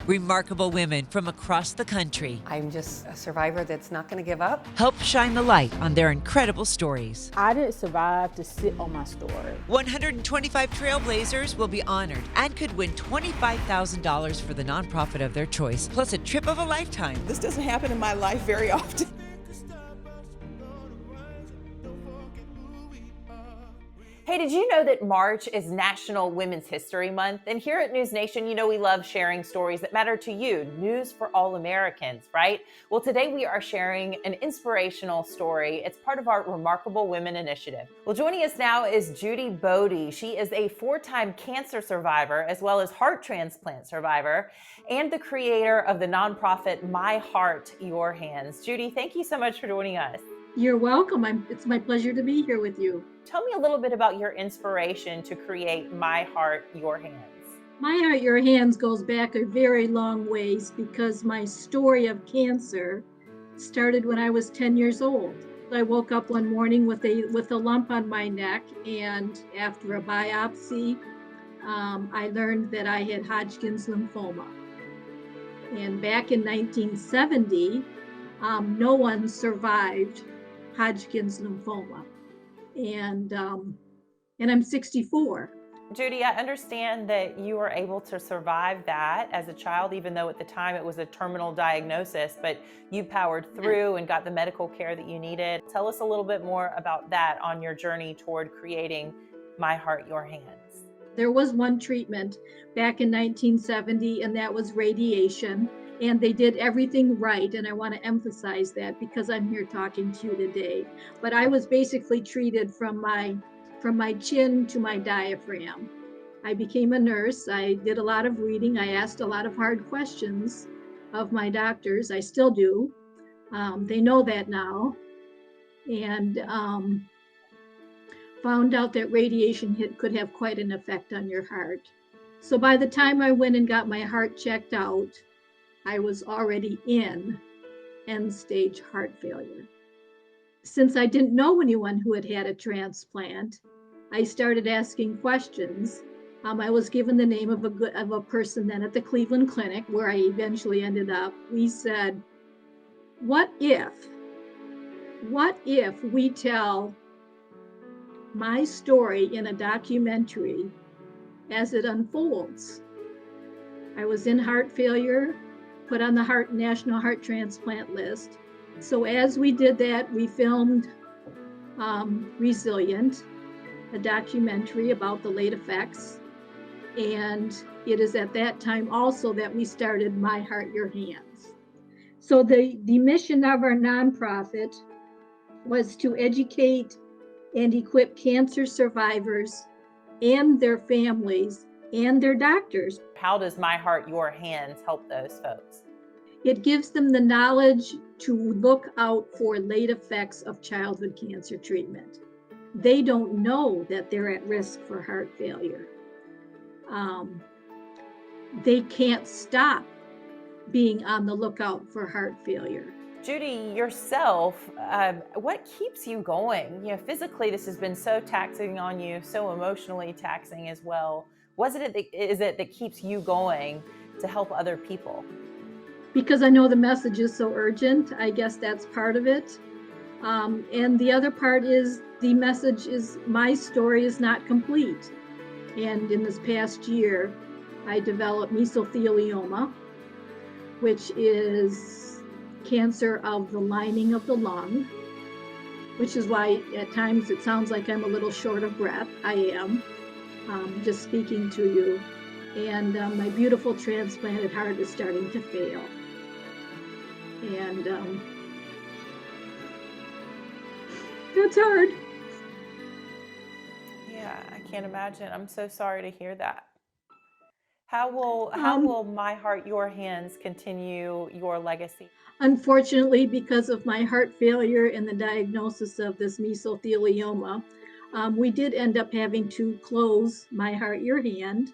Remarkable women from across the country I'm just a survivor that's not going to give up. help shine the light on their incredible stories. I didn't survive to sit on my story. 125 trailblazers will be honored and could win $25,000 for the nonprofit of their choice, plus a trip of a lifetime. This doesn't happen in my life very often. Hey, did you know that March is National Women's History Month? And here at NewsNation, you know we love sharing stories that matter to you, news for all Americans, right? Well, today we are sharing an inspirational story. It's part of our Remarkable Women initiative. Well, joining us now is Judy Bode. She is a 4-time cancer survivor, as well as heart transplant survivor, and the creator of the nonprofit My Heart, Your Hands. Judy, thank you so much for joining us. You're welcome. It's my pleasure to be here with you. Tell me a little bit about your inspiration to create My Heart, Your Hands. My Heart, Your Hands goes back a very long ways because my story of cancer started when I was 10 years old. I woke up one morning with a lump on my neck, and after a biopsy, I learned that I had Hodgkin's lymphoma. And back in 1970, no one survived Hodgkin's lymphoma. And I'm 64. Judy, I understand that you were able to survive that as a child, even though at the time it was a terminal diagnosis, but you powered through and got the medical care that you needed. Tell us a little bit more about that on your journey toward creating My Heart, Your Hands. There was one treatment back in 1970, and that was radiation. And they did everything right. And I want to emphasize that because I'm here talking to you today. But I was basically treated from my chin to my diaphragm. I became a nurse. I did a lot of reading. I asked a lot of hard questions of my doctors. I still do. They know that now. And found out that radiation could have quite an effect on your heart. So by the time I went and got my heart checked out, I was already in end-stage heart failure. Since I didn't know anyone who had had a transplant, I started asking questions. I was given the name of a person then at the Cleveland Clinic, where I eventually ended up. We said, what if we tell my story in a documentary as it unfolds? I was in heart failure, put on the National Heart Transplant list. So as we did that, we filmed Resilient, a documentary about the late effects. And it is at that time also that we started My Heart, Your Hands. So the mission of our nonprofit was to educate and equip cancer survivors and their families and their doctors. How does My Heart, Your Hands help those folks? It gives them the knowledge to look out for late effects of childhood cancer treatment. They don't know that they're at risk for heart failure. They can't stop being on the lookout for heart failure. Judy, yourself, what keeps you going? You know, physically, this has been so taxing on you, so emotionally taxing as well. Is it that keeps you going to help other people? Because I know the message is so urgent. I guess that's part of it. And the other part is the message is my story is not complete. And in this past year, I developed mesothelioma, which is cancer of the lining of the lung, which is why at times it sounds like I'm a little short of breath. I am, just speaking to you. And my beautiful transplanted heart is starting to fail. And that's hard. Yeah, I can't imagine. I'm so sorry to hear that. How will My Heart, Your Hands continue your legacy? Unfortunately, because of my heart failure and the diagnosis of this mesothelioma, we did end up having to close My Heart, Your Hand.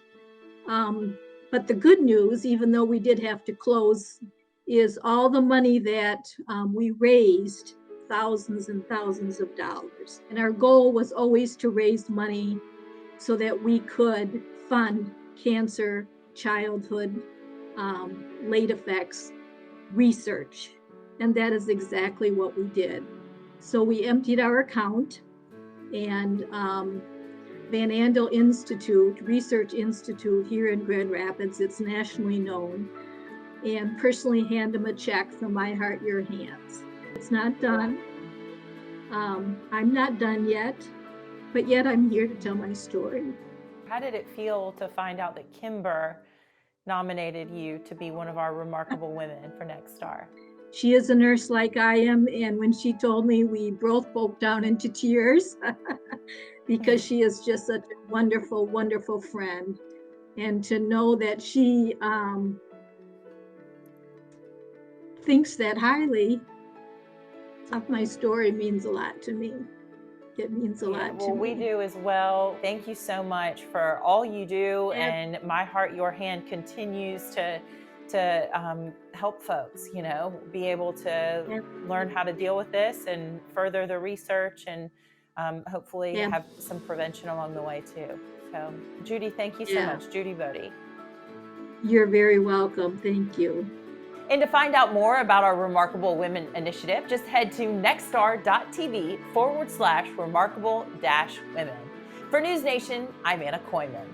But the good news, even though we did have to close, is all the money that we raised, thousands and thousands of dollars. And our goal was always to raise money so that we could fund cancer childhood late effects research. And that is exactly what we did. So we emptied our account, and Van Andel Institute, Research Institute here in Grand Rapids, it's nationally known, and personally hand them a check from my heart, your hands. It's not done. I'm not done yet, but yet I'm here to tell my story. How did it feel to find out that Kimber nominated you to be one of our remarkable women for Nexstar? She is a nurse like I am, and when she told me, we both broke down into tears because she is just such a wonderful, wonderful friend. And to know that she thinks that highly of my story means a lot to me. It means a lot to me. Well, we do as well. Thank you so much for all you do, and my heart, your hand continues to help folks, be able to learn how to deal with this and further the research, and hopefully have some prevention along the way too. So, Judy, thank you so much. Judy Bode. You're very welcome. Thank you. And to find out more about our Remarkable Women Initiative, just head to nexstar.tv/remarkable-women. For NewsNation, I'm Anna Koyman.